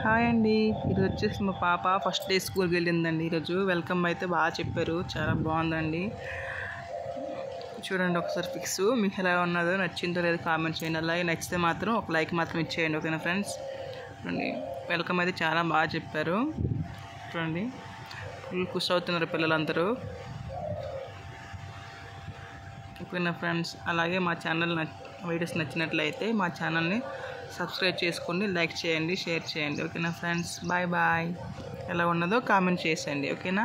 Hi అండి. ఈరోజు వచ్చేసి మా పాప ఫస్ట్ డే స్కూల్కి వెళ్ళిందండి. ఈరోజు వెల్కమ్ అయితే బాగా చెప్పారు, చాలా బాగుందండి. చూడండి ఒకసారి ఫిక్స్ మీకు ఎలా ఉన్నదో, నచ్చిందో లేదో కామెంట్ చేయండి. అలాగే నచ్చితే మాత్రం ఒక లైక్ మాత్రం ఇచ్చేయండి, ఓకేనా ఫ్రెండ్స్. చూడండి వెల్కమ్ అయితే చాలా బాగా చెప్పారు. చూడండి ఫుల్ ఖుషి అవుతున్నారు పిల్లలందరూ, ఓకేనా ఫ్రెండ్స్. అలాగే మా ఛానల్ వీడియోస్ నచ్చినట్లయితే మా ఛానల్ని సబ్స్క్రైబ్ చేసుకోండి, లైక్ చేయండి, షేర్ చేయండి, ఓకేనా ఫ్రెండ్స్. Bye bye. ఎలా ఉన్నదో కామెంట్ చేసేయండి, ఓకేనా.